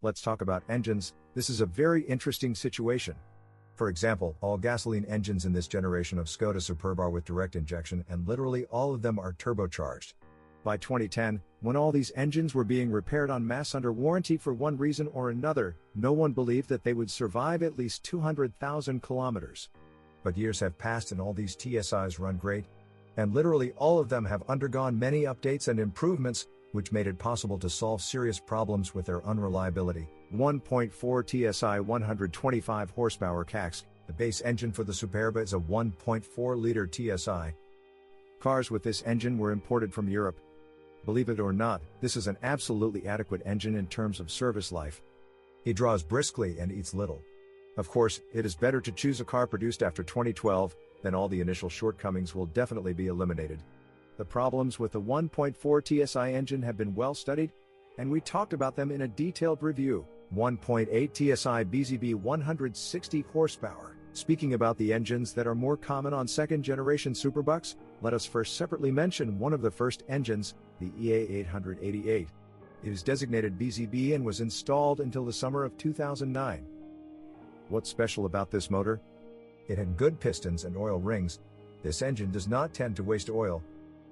Let's talk about engines. This is a very interesting situation. For example, all gasoline engines in this generation of Skoda Superb are with direct injection, and literally all of them are turbocharged. By 2010, when all these engines were being repaired en masse under warranty for one reason or another, no one believed that they would survive at least 200,000 kilometers. But years have passed and all these TSIs run great, and literally all of them have undergone many updates and improvements, which made it possible to solve serious problems with their unreliability. 1.4 TSI 125 horsepower CAXC, the base engine for the Superb is a 1.4-liter TSI. Cars with this engine were imported from Europe. Believe it or not, this is an absolutely adequate engine in terms of service life. It draws briskly and eats little. Of course, it is better to choose a car produced after 2012, then all the initial shortcomings will definitely be eliminated. The problems with the 1.4 TSI engine have been well studied, and we talked about them in a detailed review. 1.8 TSI BZB 160 horsepower. Speaking about the engines that are more common on second-generation Superbucks, let us first separately mention one of the first engines, the EA888. It is designated BZB and was installed until the summer of 2009. What's special about this motor? It had good pistons and oil rings. This engine does not tend to waste oil.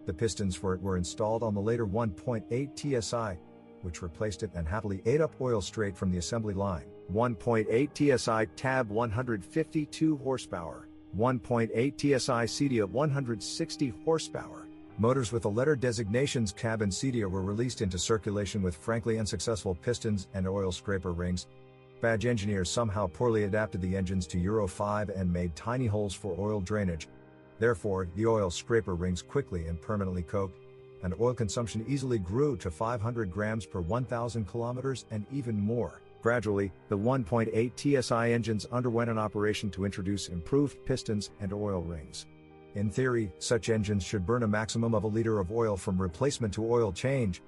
The pistons for it were installed on the later 1.8 TSI, which replaced it and happily ate up oil straight from the assembly line. 1.8 TSI CDAB 152 horsepower. 1.8 TSI CDAA 160 horsepower. Motors with the letter designations CAB and CDAA were released into circulation with frankly unsuccessful pistons and oil scraper rings. Badge engineers somehow poorly adapted the engines to Euro 5 and made tiny holes for oil drainage. Therefore, the oil scraper rings quickly and permanently coked, and oil consumption easily grew to 500 grams per 1,000 kilometers and even more. Gradually, the 1.8 TSI engines underwent an operation to introduce improved pistons and oil rings. In theory, such engines should burn a maximum of a liter of oil from replacement to oil change.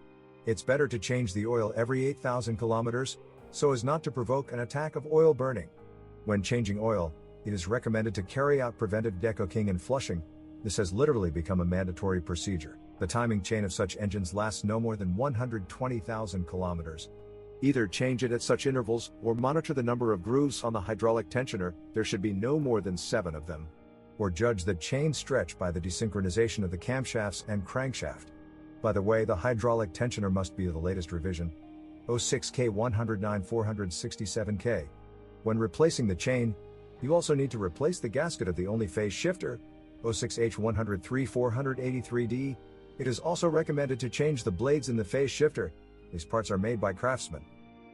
It's better to change the oil every 8,000 kilometers, so as not to provoke an attack of oil burning. When changing oil, it is recommended to carry out preventive decoking and flushing. This has literally become a mandatory procedure. The timing chain of such engines lasts no more than 120,000 kilometers. Either change it at such intervals or monitor the number of grooves on the hydraulic tensioner, there should be no more than 7 of them. Or judge the chain stretch by the desynchronization of the camshafts and crankshaft. By the way, the hydraulic tensioner must be the latest revision. 06K 109 467K. When replacing the chain, you also need to replace the gasket of the only phase shifter, 06H 103 483D. It is also recommended to change the blades in the phase shifter. These parts are made by craftsmen.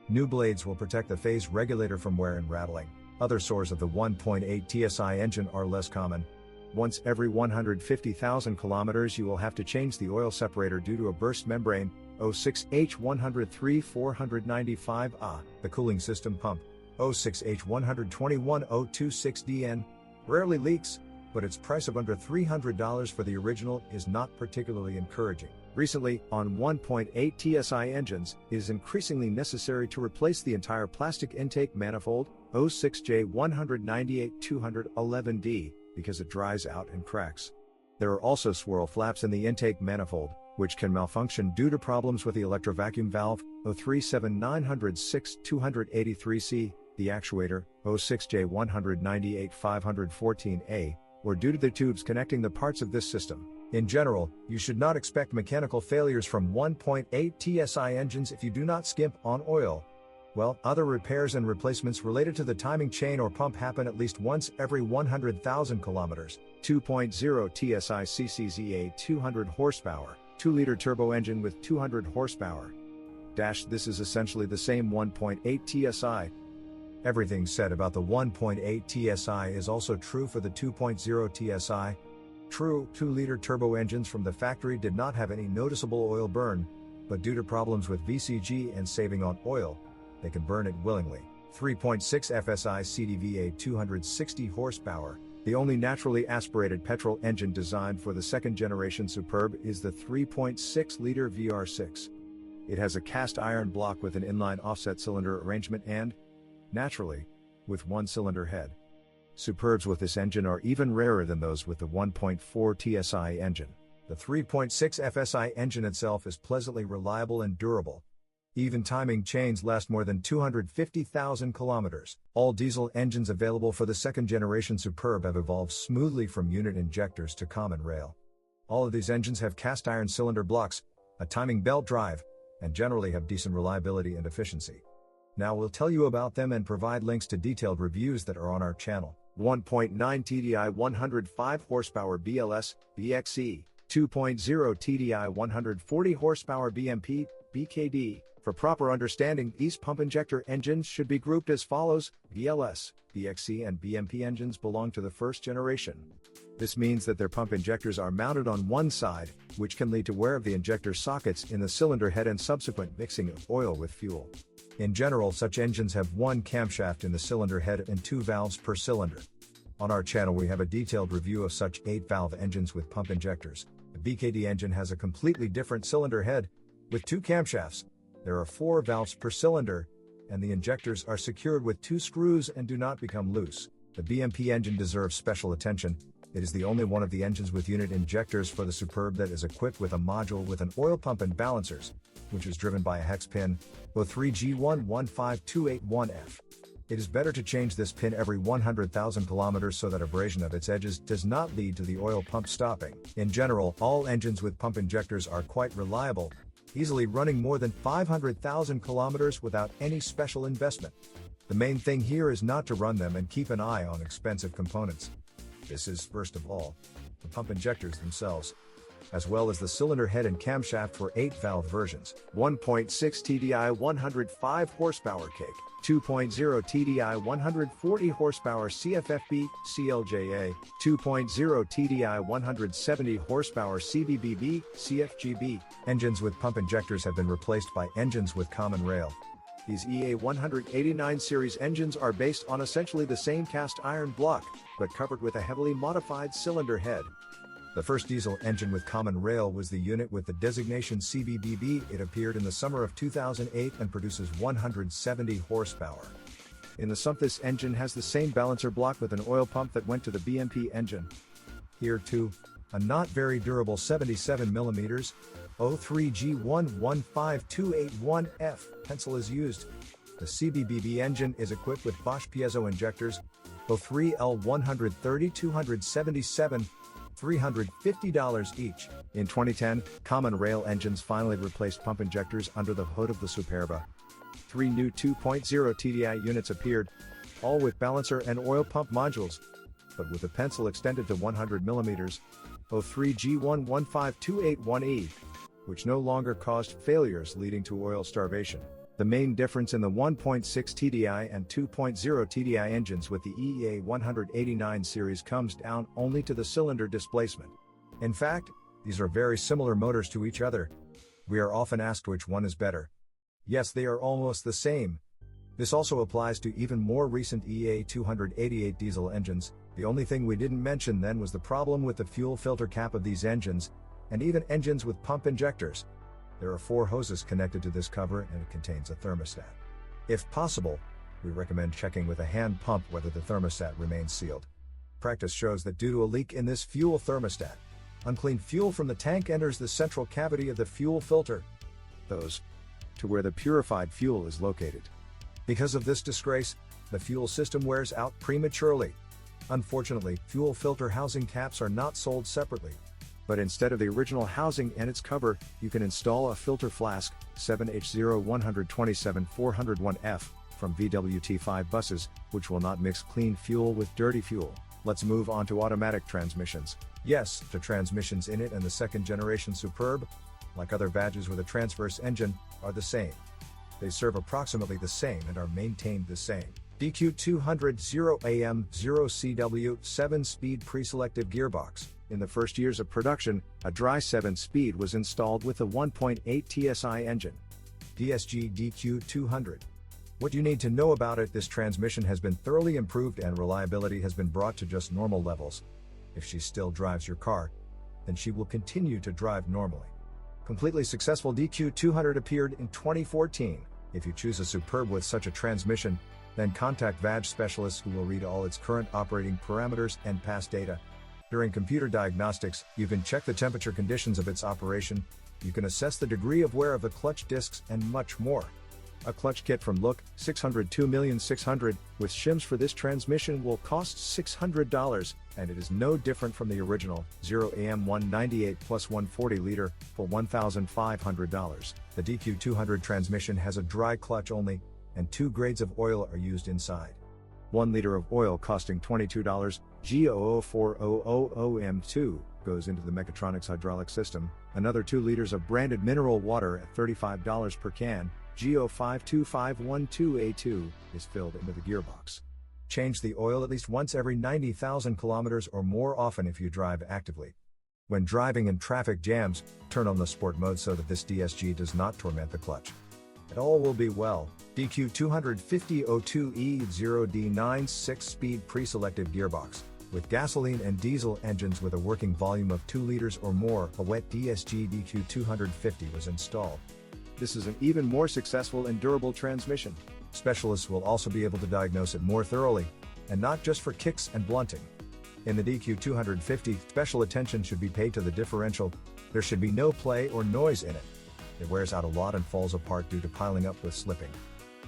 New blades will protect the phase regulator from wear and rattling. Other sores of the 1.8 TSI engine are less common. Once every 150,000 kilometers you will have to change the oil separator due to a burst membrane, 06H 103 495A. The cooling system pump, 06H 121 026DN, rarely leaks, but its price of under $300 for the original is not particularly encouraging. Recently, on 1.8 TSI engines, it is increasingly necessary to replace the entire plastic intake manifold, 06J 198 211D, because it dries out and cracks. There are also swirl flaps in the intake manifold, which can malfunction due to problems with the electrovacuum valve, 037906 283C, the actuator, 06J 198 514A, or due to the tubes connecting the parts of this system. In general, you should not expect mechanical failures from 1.8 TSI engines if you do not skimp on oil. Well, other repairs and replacements related to the timing chain or pump happen at least once every 100,000 kilometers. 2.0 TSI CCZA 200 horsepower, 2-liter turbo engine with 200 horsepower. This is essentially the same 1.8 TSI. Everything said about the 1.8 TSI is also true for the 2.0 TSI. True, 2-liter turbo engines from the factory did not have any noticeable oil burn, but due to problems with VCG and saving on oil, they can burn it willingly. 3.6 FSI CDVA 260 horsepower. The only naturally aspirated petrol engine designed for the second-generation Superb is the 3.6-liter VR6. It has a cast iron block with an inline offset cylinder arrangement and, naturally, with one-cylinder head. Superbs with this engine are even rarer than those with the 1.4 TSI engine. The 3.6 FSI engine itself is pleasantly reliable and durable. Even timing chains last more than 250,000 kilometers. All diesel engines available for the second generation Superb have evolved smoothly from unit injectors to common rail. All of these engines have cast iron cylinder blocks, a timing belt drive, and generally have decent reliability and efficiency. Now we'll tell you about them and provide links to detailed reviews that are on our channel. 1.9 TDI 105 horsepower BLS, BXE, 2.0 TDI 140 horsepower BMP, BKD. For proper understanding, these pump injector engines should be grouped as follows: BLS, BXE and BMP engines belong to the first generation. This means that their pump injectors are mounted on one side, which can lead to wear of the injector sockets in the cylinder head and subsequent mixing of oil with fuel. In general, such engines have one camshaft in the cylinder head and 2 valves per cylinder. On our channel we have a detailed review of such 8-valve engines with pump injectors. The BKD engine has a completely different cylinder head, with 2 camshafts. There are 4 valves per cylinder, and the injectors are secured with 2 screws and do not become loose. The BMP engine deserves special attention. It is the only one of the engines with unit injectors for the Superb that is equipped with a module with an oil pump and balancers, which is driven by a hex pin, O3G115281F. It is better to change this pin every 100,000 kilometers so that abrasion of its edges does not lead to the oil pump stopping. In general, all engines with pump injectors are quite reliable, easily running more than 500,000 kilometers without any special investment. The main thing here is not to run them and keep an eye on expensive components. This is, first of all, the pump injectors themselves, as well as the cylinder head and camshaft for 8-valve versions. 1.6 TDI 105 horsepower CAYC, 2.0 TDI 140 horsepower C.F.F.B, C.L.J.A, 2.0 TDI 170 horsepower CBBB, CFGB. Engines with pump injectors have been replaced by engines with common rail. These EA 189 series engines are based on essentially the same cast iron block, but covered with a heavily modified cylinder head. The first diesel engine with common rail was the unit with the designation CBBB. It appeared in the summer of 2008 and produces 170 horsepower. In the sump, this engine has the same balancer block with an oil pump that went to the BMP engine. Here too, a not very durable 77mm O3G115281F pencil is used. The CBBB engine is equipped with Bosch piezo injectors, O3L130-277, $350 each. In 2010, common rail engines finally replaced pump injectors under the hood of the Superb. 3 new 2.0 TDI units appeared, all with balancer and oil pump modules, but with the pencil extended to 100mm, O3G115281E, which no longer caused failures leading to oil starvation. The main difference in the 1.6 TDI and 2.0 TDI engines with the EA 189 series comes down only to the cylinder displacement. In fact, these are very similar motors to each other. We are often asked which one is better. Yes, they are almost the same. This also applies to even more recent EA 288 diesel engines. The only thing we didn't mention then was the problem with the fuel filter cap of these engines, and even engines with pump injectors. There are 4 hoses connected to this cover and it contains a thermostat. If possible, we recommend checking with a hand pump whether the thermostat remains sealed. Practice shows that due to a leak in this fuel thermostat, unclean fuel from the tank enters the central cavity of the fuel filter, those to where the purified fuel is located. Because of this disgrace, the fuel system wears out prematurely. Unfortunately, fuel filter housing caps are not sold separately. But instead of the original housing and its cover, you can install a filter flask, 7H0127401F, from VWT5 buses, which will not mix clean fuel with dirty fuel. Let's move on to automatic transmissions. Yes, the transmissions in it and the second generation Superb, like other badges with a transverse engine, are the same. They serve approximately the same and are maintained the same. DQ200 0AM 0CW 7-speed preselective gearbox. In the first years of production, a dry 7-speed was installed with a 1.8 TSI engine. DSG DQ200. What you need to know about it: this transmission has been thoroughly improved and reliability has been brought to just normal levels. If she still drives your car, then she will continue to drive normally. Completely successful DQ200 appeared in 2014. If you choose a Superb with such a transmission, then contact VAG specialists who will read all its current operating parameters and past data. During computer diagnostics, you can check the temperature conditions of its operation, You can assess the degree of wear of the clutch discs and much more. A clutch kit from Look, $602,600,000, with shims for this transmission will cost $600, and it is no different from the original 0AM 198 plus 140 liter for $1,500. The DQ200 transmission has a dry clutch only, and 2 grades of oil are used inside. 1 liter of oil costing $22, G00400M2, goes into the mechatronics hydraulic system. Another 2 liters of branded mineral water at $35 per can, G0525512A2, is filled into the gearbox. Change the oil at least once every 90,000 kilometers or more often if you drive actively. When driving in traffic jams, turn on the sport mode so that this DSG does not torment the clutch. And all will be well. DQ250-02E0D9 6-speed preselective gearbox. With gasoline and diesel engines with a working volume of 2 liters or more, a wet DSG DQ250 was installed. This is an even more successful and durable transmission. Specialists will also be able to diagnose it more thoroughly, and not just for kicks and blunting. In the DQ250, special attention should be paid to the differential. There should be no play or noise in it. It wears out a lot and falls apart due to piling up with slipping.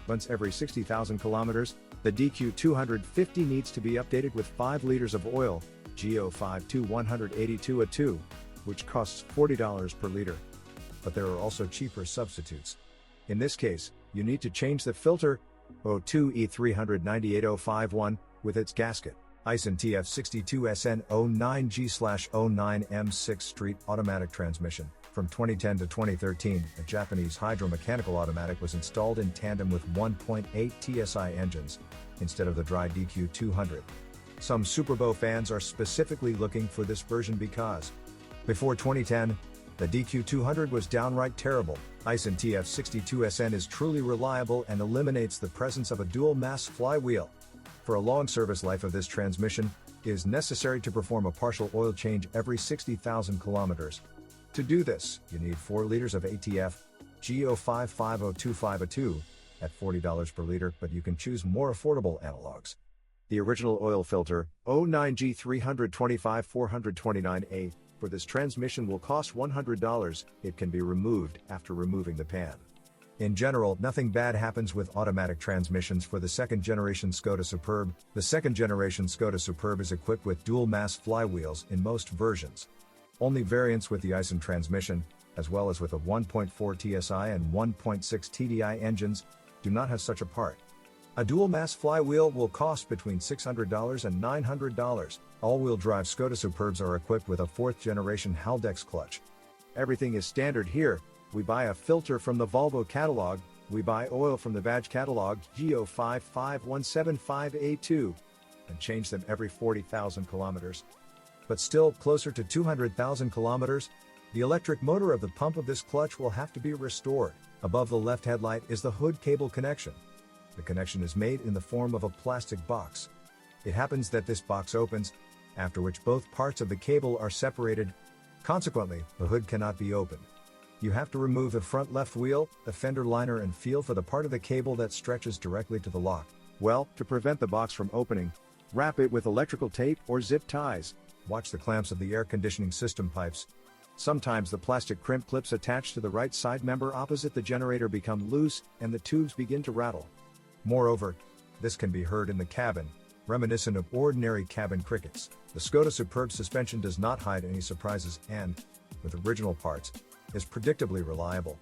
Once every 60,000 kilometers, the DQ250 needs to be updated with 5 liters of oil, G052-182A2, which costs $40 per liter. But there are also cheaper substitutes. In this case, you need to change the filter, O2E398051, with its gasket. Aisin TF-62SN 09G/09M6 street automatic transmission. From 2010 to 2013, a Japanese hydromechanical automatic was installed in tandem with 1.8 TSI engines, instead of the dry DQ200. Some Superbo fans are specifically looking for this version because, before 2010, the DQ200 was downright terrible. Aisin TF-62SN is truly reliable and eliminates the presence of a dual-mass flywheel. For a long service life of this transmission, it is necessary to perform a partial oil change every 60,000 kilometers. To do this, you need 4 liters of ATF, G0550252, at $40 per liter, but you can choose more affordable analogs. The original oil filter, 09G325429A, for this transmission will cost $100. It can be removed after removing the pan. In general, nothing bad happens with automatic transmissions for the second-generation Skoda Superb. The second-generation Skoda Superb is equipped with dual-mass flywheels in most versions. Only variants with the Aisin transmission, as well as with a 1.4 TSI and 1.6 TDI engines, do not have such a part. A dual-mass flywheel will cost between $600 and $900. All-wheel drive Skoda Superbs are equipped with a 4th-generation Haldex clutch. Everything is standard here. We buy a filter from the Volvo catalog, we buy oil from the badge catalog G055175A2, and change them every 40,000 kilometers. But still closer to 200,000 kilometers, the electric motor of the pump of this clutch will have to be restored. Above the left headlight is the hood cable connection. The connection is made in the form of a plastic box. It happens that this box opens, after which both parts of the cable are separated. Consequently, the hood cannot be opened. You have to remove the front left wheel, the fender liner, and feel for the part of the cable that stretches directly to the lock. Well, to prevent the box from opening, wrap it with electrical tape or zip ties. Watch the clamps of the air conditioning system pipes. Sometimes the plastic crimp clips attached to the right side member opposite the generator become loose and the tubes begin to rattle. Moreover, this can be heard in the cabin, reminiscent of ordinary cabin crickets. The Skoda Superb suspension does not hide any surprises and, with original parts, is predictably reliable.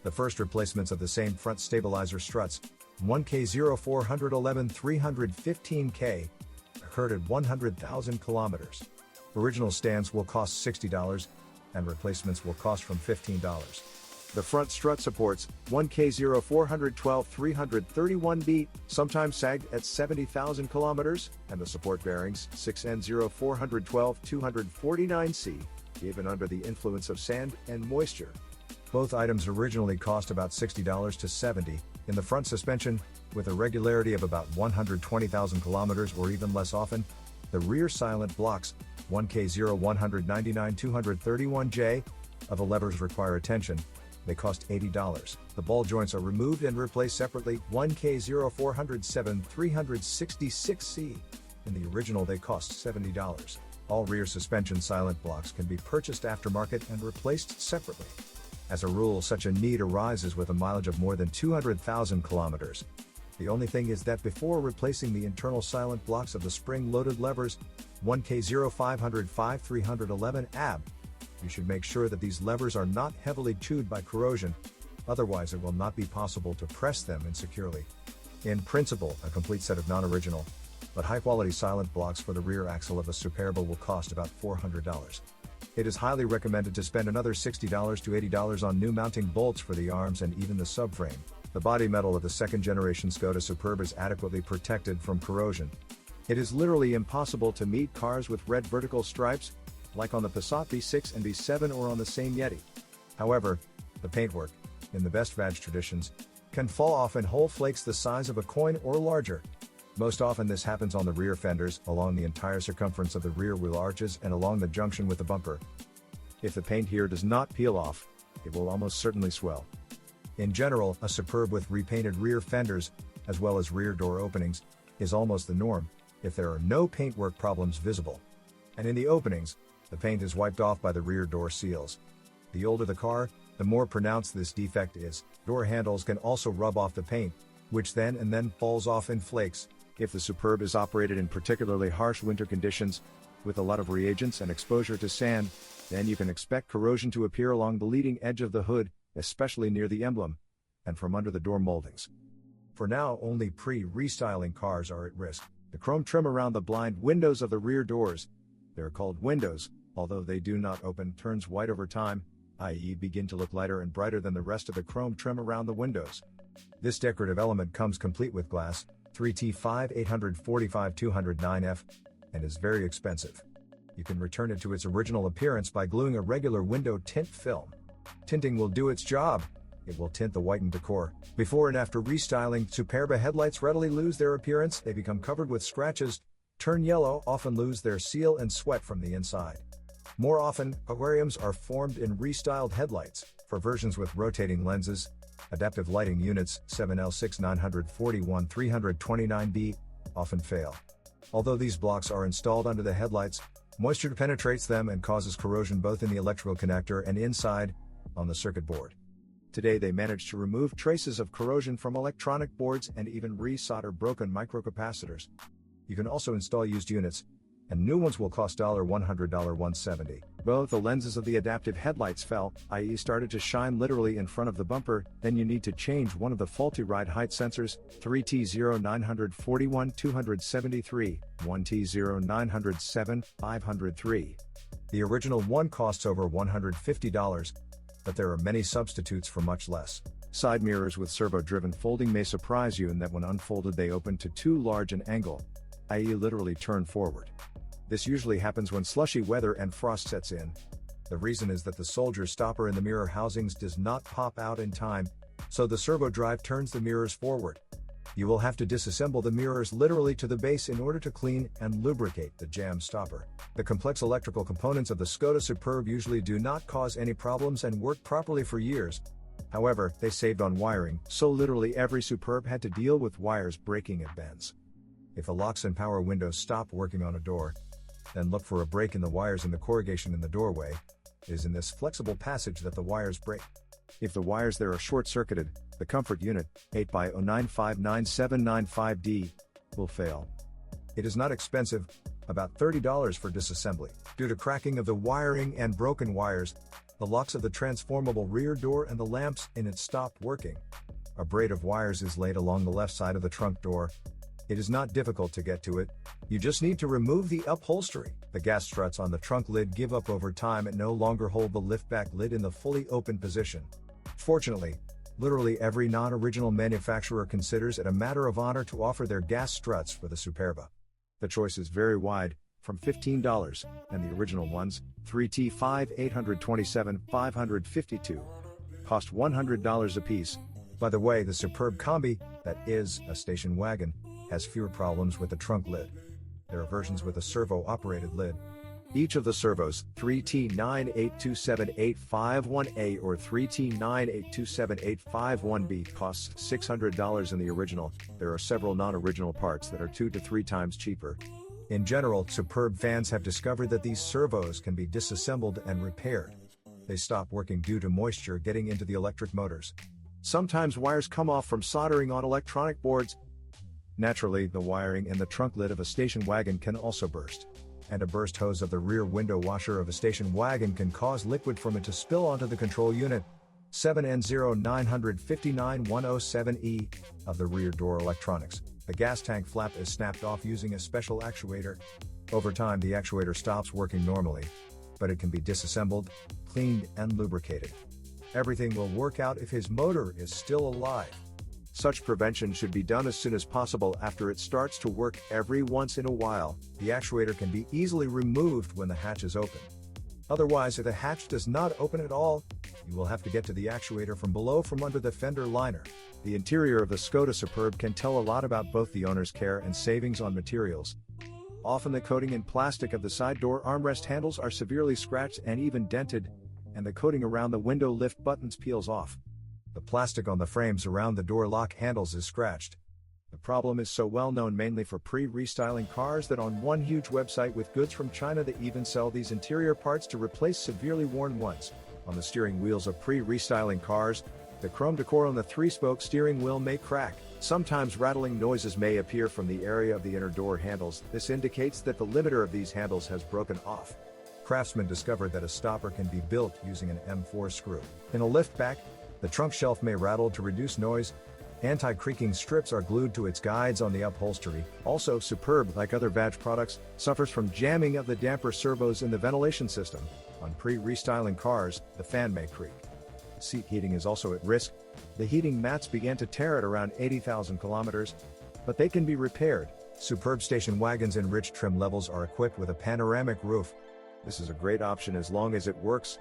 The first replacements of the same front stabilizer struts, 1K0411-315K, occurred at 100,000 kilometers. Original stands will cost $60, and replacements will cost from $15. The front strut supports 1K0412-331B, sometimes sagged at 70,000 kilometers, and the support bearings 6N0412-249C, even under the influence of sand and moisture. Both items originally cost about $60 to $70 in the front suspension, with a regularity of about 120,000 kilometers or even less often. The rear silent blocks, 1K0199231J, of the levers require attention. They cost $80. The ball joints are removed and replaced separately, 1K0407-366C. In the original they cost $70. All rear suspension silent blocks can be purchased aftermarket and replaced separately. As a rule, such a need arises with a mileage of more than 200,000 kilometers. The only thing is that before replacing the internal silent blocks of the spring-loaded levers, 1K0505-311 AB, you should make sure that these levers are not heavily chewed by corrosion, otherwise it will not be possible to press them in securely. In principle, a complete set of non-original, but high-quality silent blocks for the rear axle of a Superb will cost about $400. It is highly recommended to spend another $60 to $80 on new mounting bolts for the arms and even the subframe. The body metal of the second-generation Skoda Superb is adequately protected from corrosion. It is literally impossible to meet cars with red vertical stripes, like on the Passat B6 and B7 or on the same Yeti. However, the paintwork, in the best badge traditions, can fall off in whole flakes the size of a coin or larger. Most often this happens on the rear fenders, along the entire circumference of the rear wheel arches and along the junction with the bumper. If the paint here does not peel off, it will almost certainly swell. In general, a Superb with repainted rear fenders, as well as rear door openings, is almost the norm, if there are no paintwork problems visible. And in the openings, the paint is wiped off by the rear door seals. The older the car, the more pronounced this defect is. Door handles can also rub off the paint, which then and then falls off in flakes. If the Superb is operated in particularly harsh winter conditions, with a lot of reagents and exposure to sand, then you can expect corrosion to appear along the leading edge of the hood, especially near the emblem, and from under the door moldings. For now, only pre-restyling cars are at risk. The chrome trim around the blind windows of the rear doors, they're called windows, although they do not open, turns white over time, i.e. begin to look lighter and brighter than the rest of the chrome trim around the windows. This decorative element comes complete with glass, 3T5-845-209F, and is very expensive. You can return it to its original appearance by gluing a regular window tint film. Tinting will do its job. It will tint the whitened decor. Before and after restyling, Superb headlights readily lose their appearance. They become covered with scratches, turn yellow, often lose their seal and sweat from the inside. More often, aquariums are formed in restyled headlights. For versions with rotating lenses, adaptive lighting units 7L6-941-329B often fail. Although these blocks are installed under the headlights, moisture penetrates them and causes corrosion both in the electrical connector and inside, on the circuit board. Today they manage to remove traces of corrosion from electronic boards and even resolder broken microcapacitors. You can also install used units, and new ones will cost $100, $170. Both the lenses of the adaptive headlights fell, i.e. started to shine literally in front of the bumper, then you need to change one of the faulty ride height sensors, 3T0941-273, 1T0907-503. The original one costs over $150, but there are many substitutes for much less. Side mirrors with servo-driven folding may surprise you in that when unfolded they open to too large an angle, i.e. literally turn forward. This usually happens when slushy weather and frost sets in. The reason is that the soldier stopper in the mirror housings does not pop out in time, so the servo drive turns the mirrors forward. You will have to disassemble the mirrors literally to the base in order to clean and lubricate the jam stopper. The complex electrical components of the Skoda Superb usually do not cause any problems and work properly for years. However, they saved on wiring, so literally every Superb had to deal with wires breaking at bends. If the locks and power windows stop working on a door, then look for a break in the wires in the corrugation in the doorway. It is in this flexible passage that the wires break. If the wires there are short-circuited, the comfort unit, 8x095995D, will fail. It is not expensive, about $30 for disassembly. Due to cracking of the wiring and broken wires, the locks of the transformable rear door and the lamps in it stopped working. A braid of wires is laid along the left side of the trunk door. It is not difficult to get to it. You just need to remove the upholstery. The gas struts on the trunk lid give up over time and no longer hold the liftback lid in the fully open position. Fortunately, literally every non-original manufacturer considers it a matter of honor to offer their gas struts for the Superb. The choice is very wide, from $15, and the original ones, 3T5-827-552, cost $100 apiece. By the way, the Superb Combi, that is, a station wagon, has fewer problems with the trunk lid. There are versions with a servo-operated lid. Each of the servos, 3T9827851A or 3T9827851B, costs $600 in the original. There are several non-original parts that are 2 to 3 times cheaper. In general, Superb fans have discovered that these servos can be disassembled and repaired. They stop working due to moisture getting into the electric motors. Sometimes wires come off from soldering on electronic boards. Naturally, the wiring in the trunk lid of a station wagon can also burst. And a burst hose of the rear window washer of a station wagon can cause liquid from it to spill onto the control unit 7N0959107E of the rear door electronics. The gas tank flap is snapped off using a special actuator. Over time, the actuator stops working normally, but it can be disassembled, cleaned, and lubricated. Everything will work out if his motor is still alive. Such prevention should be done as soon as possible after it starts to work. Every once in a while, the actuator can be easily removed when the hatch is open. Otherwise, if the hatch does not open at all, you will have to get to the actuator from below from under the fender liner. The interior of the Skoda Superb can tell a lot about both the owner's care and savings on materials. Often the coating and plastic of the side door armrest handles are severely scratched and even dented, and the coating around the window lift buttons peels off. The plastic on the frames around the door lock handles is scratched. The problem is so well known mainly for pre-restyling cars that on one huge website with goods from China they even sell these interior parts to replace severely worn ones. On the steering wheels of pre-restyling cars, the chrome decor on the 3-spoke steering wheel may crack. Sometimes rattling noises may appear from the area of the inner door handles. This indicates that the limiter of these handles has broken off. Craftsmen discovered that a stopper can be built using an M4 screw. In a liftback, the trunk shelf may rattle to reduce noise. Anti-creaking strips are glued to its guides on the upholstery. Also, Superb, like other badge products, suffers from jamming of the damper servos in the ventilation system. On pre-restyling cars, the fan may creak. Seat heating is also at risk. The heating mats began to tear at around 80,000 kilometers, but they can be repaired. Superb station wagons in rich trim levels are equipped with a panoramic roof. This is a great option as long as it works.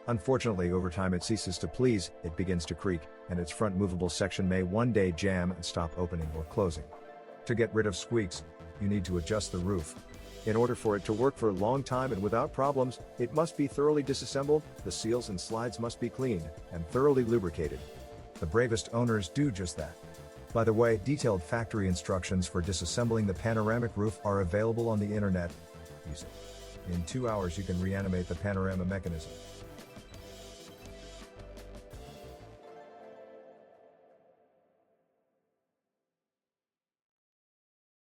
Unfortunately, over time it ceases to please, it begins to creak, and its front movable section may one day jam and stop opening or closing. To get rid of squeaks, you need to adjust the roof. In order for it to work for a long time and without problems, it must be thoroughly disassembled, the seals and slides must be cleaned, and thoroughly lubricated. The bravest owners do just that. By the way, detailed factory instructions for disassembling the panoramic roof are available on the internet. Use it. In 2 hours you can reanimate the panorama mechanism.